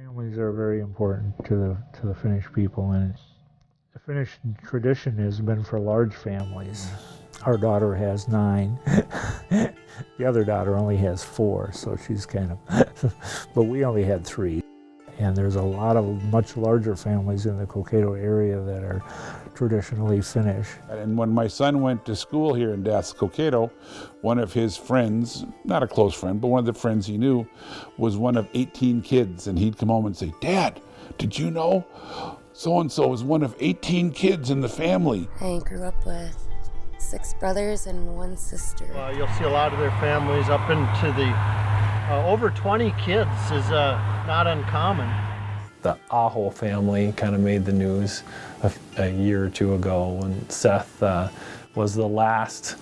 Families are very important to the Finnish people, and the Finnish tradition has been for large families. Our daughter has 9. The other daughter only has 4, so she's kind of, but we only had 3. And there's a lot of much larger families in the Cokato area that are traditionally Finnish. And when my son went to school here in Cokato, one of his friends, not a close friend, but one of the friends he knew, was one of 18 kids. And he'd come home and say, "Dad, did you know so-and-so was one of 18 kids in the family?" I grew up with 6 brothers and 1 sister. You'll see a lot of their families up into the over 20 kids is not uncommon. The Aho family kind of made the news a year or 2 ago when Seth was the last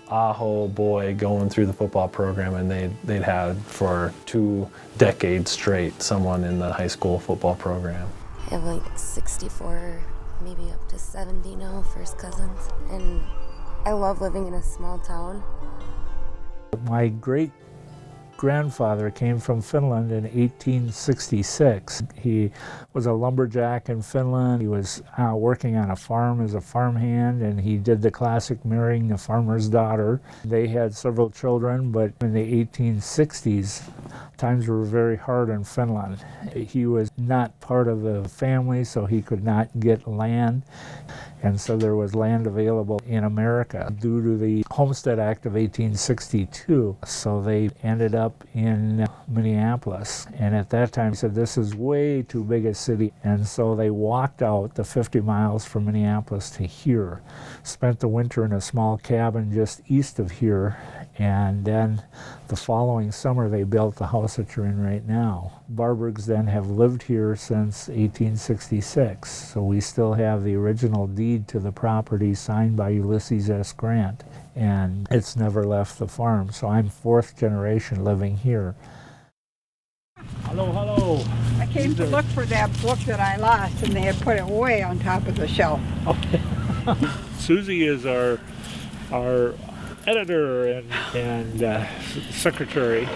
Aho boy going through the football program, and they'd had for 2 decades straight someone in the high school football program. I have like 64, maybe up to 70 now, first cousins. And I love living in a small town. My great-grandfather came from Finland in 1866. He was a lumberjack in Finland. He was working on a farm as a farmhand, and he did the classic marrying the farmer's daughter. They had several children, but in the 1860s, times were very hard in Finland. He was not part of the family, so he could not get land. And so there was land available in America due to the Homestead Act of 1862. So they ended up in Minneapolis. And at that time, he said, this is way too big a city. And so they walked out the 50 miles from Minneapolis to here, spent the winter in a small cabin just east of here. And then the following summer, they built the house that you're in right now. Barbergs then have lived here since 1866. So we still have the original deed to the property signed by Ulysses S. Grant. And it's never left the farm. So I'm 4th generation living here. Hello, hello. I came to look for that book that I lost, and they had put it way on top of the shelf. Okay. Susie is our editor and secretary.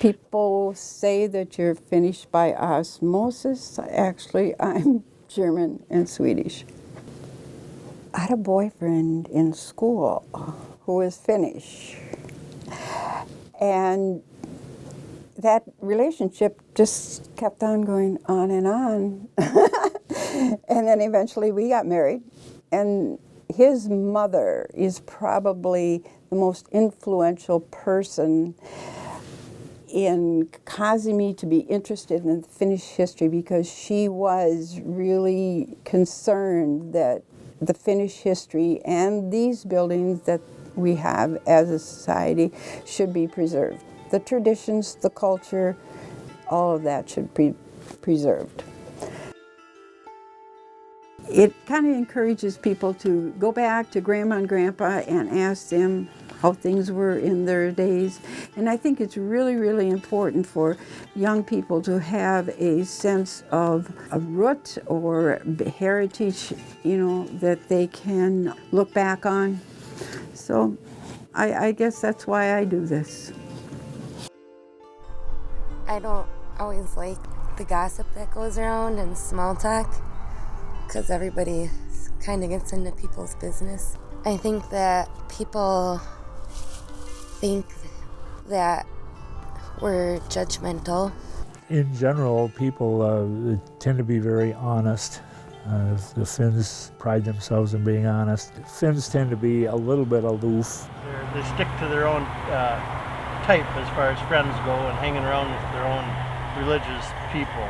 People say that you're Finnish by osmosis. Actually, I'm German and Swedish. I had a boyfriend in school who was Finnish. And that relationship just kept on going on and on. And then eventually we got married. And his mother is probably the most influential person in causing me to be interested in Finnish history, because she was really concerned that the Finnish history and these buildings that we have as a society should be preserved. The traditions, the culture, all of that should be preserved. It kind of encourages people to go back to Grandma and Grandpa and ask them how things were in their days. And I think it's really, really important for young people to have a sense of a root or heritage, that they can look back on. So I guess that's why I do this. I don't always like the gossip that goes around and small talk, because everybody kind of gets into people's business. I think that people think that we're judgmental. In general, people tend to be very honest. The Finns pride themselves in being honest. Finns tend to be a little bit aloof. They stick to their own type as far as friends go, and hanging around with their own religious people.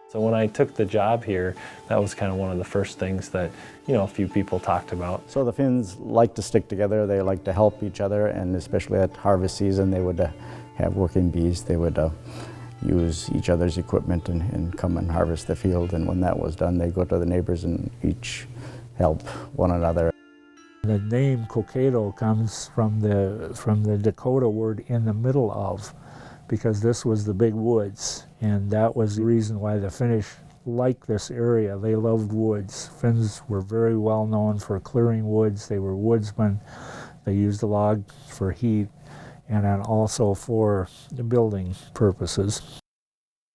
So when I took the job here, that was kind of one of the first things that, a few people talked about. So the Finns like to stick together, they like to help each other, and especially at harvest season, they would have working bees. They would use each other's equipment and come and harvest the field, and when that was done, they go to the neighbors and each help one another. The name Cokato comes from the Dakota word "in the middle of," because this was the big woods, and that was the reason why the Finnish liked this area. They loved woods. Finns were very well known for clearing woods. They were woodsmen. They used the log for heat and then also for the building purposes.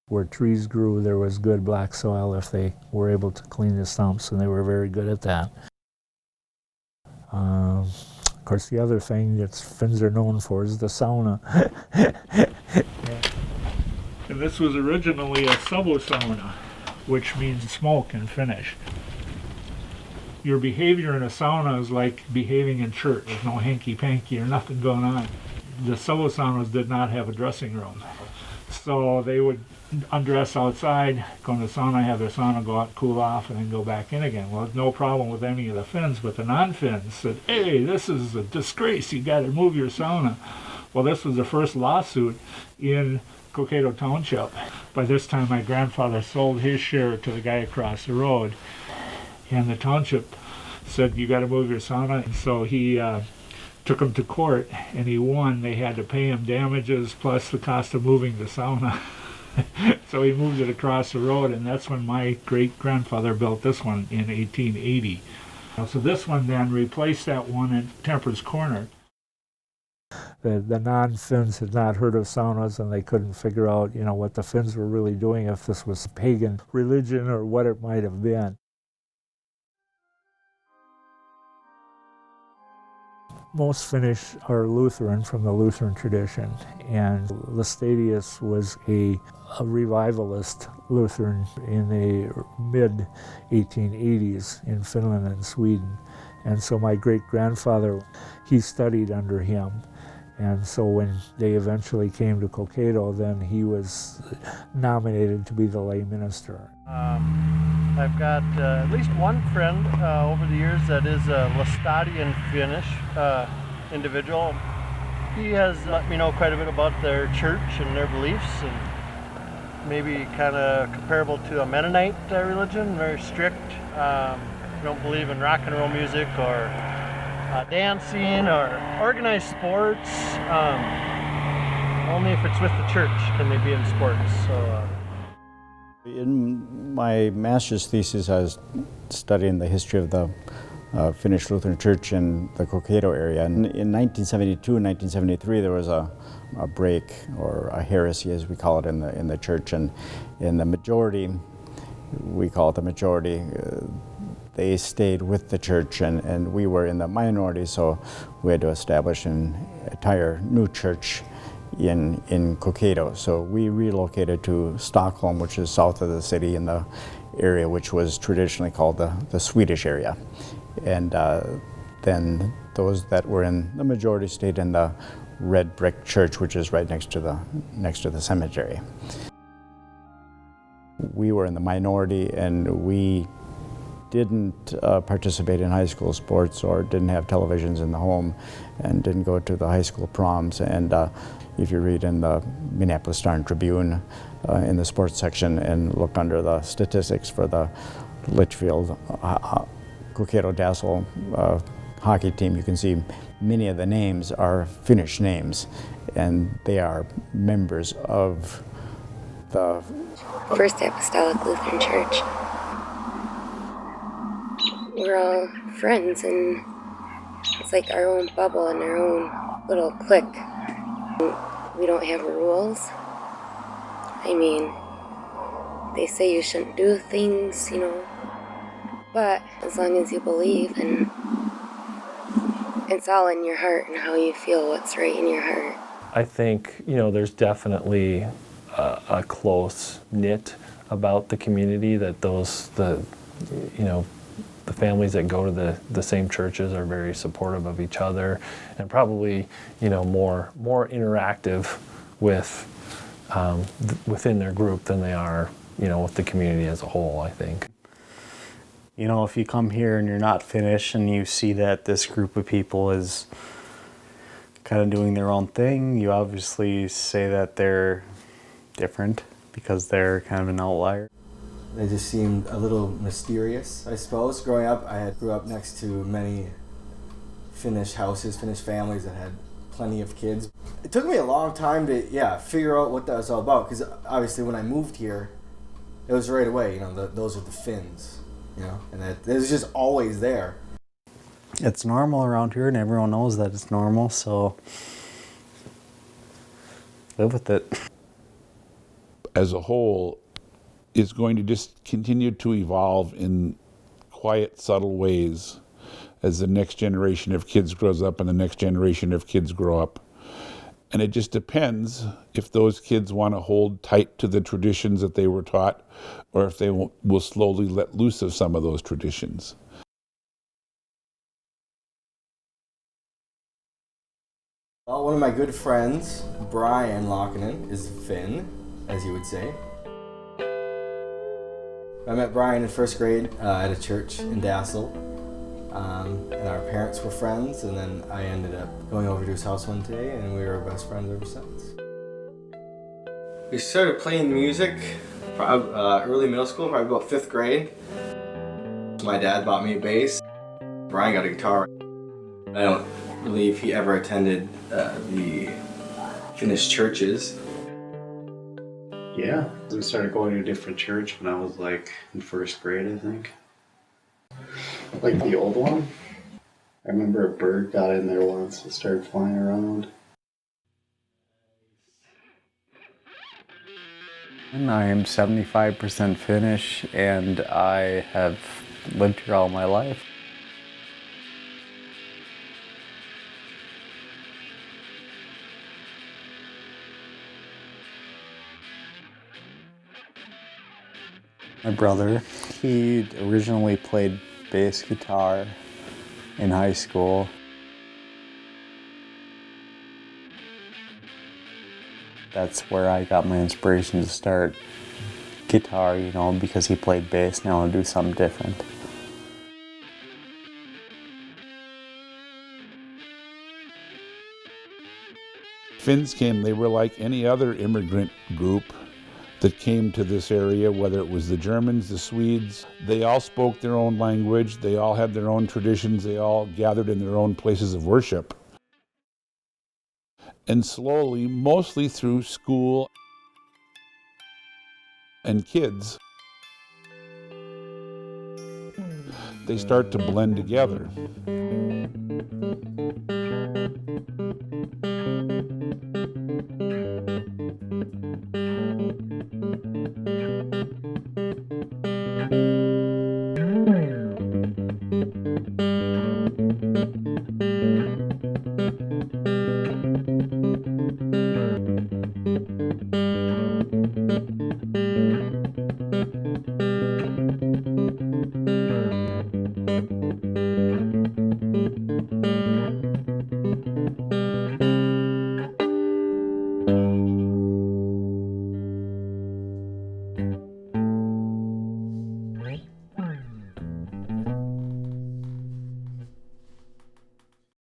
Where trees grew, there was good black soil if they were able to clean the stumps, and they were very good at that. Of course, the other thing that Finns are known for is the sauna. And this was originally a sauna, which means smoke in Finnish. Your behavior in a sauna is like behaving in church. There's no hanky-panky or nothing going on. The saunas did not have a dressing room. So they would undress outside, go in the sauna, have their sauna, go out, cool off, and then go back in again. Well, no problem with any of the Finns, but the non-Finns said, hey, this is a disgrace, you got to move your sauna. Well, this was the first lawsuit in Cokato Township. By this time, my grandfather sold his share to the guy across the road, and the township said, you got to move your sauna. And so he took him to court, and he won. They had to pay him damages plus the cost of moving the sauna. So he moved it across the road, and that's when my great-grandfather built this one in 1880. So this one then replaced that one in Temperance Corner. The non-Finns had not heard of saunas, and they couldn't figure out, what the Finns were really doing, if this was pagan religion or what it might have been. Most Finnish are Lutheran from the Lutheran tradition, and Lestadius was a revivalist Lutheran in the mid-1880s in Finland and Sweden. And so my great-grandfather, he studied under him. And so when they eventually came to Cokato, then he was nominated to be the lay minister. I've got at least one friend over the years that is a Lestadian Finnish individual. He has let me know quite a bit about their church and their beliefs, and maybe kind of comparable to a Mennonite religion, very strict. Don't believe in rock and roll music or dancing or organized sports. Only if it's with the church can they be in sports. So. In my master's thesis, I was studying the history of the Finnish Lutheran Church in the Cokato area. And in 1972 and 1973, there was a break, or a heresy as we call it in the church. And in the majority, we call it the majority, they stayed with the church, and we were in the minority, so we had to establish an entire new church in Cokato. So we relocated to Stockholm, which is south of the city, in the area which was traditionally called the Swedish area. And then those that were in the majority stayed in the red brick church, which is right next to the cemetery. We were in the minority, and we didn't participate in high school sports, or didn't have televisions in the home, and didn't go to the high school proms. And if you read in the Minneapolis Star and Tribune in the sports section and look under the statistics for the Litchfield Cokato Dassel hockey team, you can see many of the names are Finnish names, and they are members of the First Apostolic Lutheran Church. We're all friends, and it's like our own bubble and our own little clique. We don't have rules. I mean, they say you shouldn't do things, but as long as you believe, and it's all in your heart and how you feel what's right in your heart. I think, there's definitely a close knit about the community, that the families that go to the same churches are very supportive of each other, and probably, more interactive with within their group than they are, with the community as a whole, I think. If you come here and you're not Finnish and you see that this group of people is kind of doing their own thing, you obviously say that they're different because they're kind of an outlier. They just seemed a little mysterious, I suppose. Growing up, I grew up next to many Finnish houses, Finnish families that had plenty of kids. It took me a long time to, figure out what that was all about, because obviously when I moved here, it was right away, those are the Finns, and that it was just always there. it's normal around here and everyone knows that it's normal, so live with it. As a whole, is going to just continue to evolve in quiet, subtle ways as the next generation of kids grows up and the next generation of kids grow up. And it just depends if those kids want to hold tight to the traditions that they were taught, or if they will slowly let loose of some of those traditions. Well, one of my good friends, Brian Lockinen, is Finn, as you would say. I met Brian in first grade at a church in Dassel, and our parents were friends, and then I ended up going over to his house one day, and we were best friends ever since. We started playing music probably early middle school, probably about 5th grade. My dad bought me a bass. Brian got a guitar. I don't believe he ever attended the Finnish churches. Yeah, we started going to a different church when I was like in first grade, I think. Like the old one. I remember a bird got in there once and started flying around. And I am 75% Finnish, and I have lived here all my life. My brother, he originally played bass guitar in high school. That's where I got my inspiration to start guitar, you know, because he played bass. Now I'll do something different. Finns came, they were like any other immigrant group that came to this area, whether it was the Germans, the Swedes. They all spoke their own language, they all had their own traditions, they all gathered in their own places of worship. And slowly, mostly through school and kids, they start to blend together.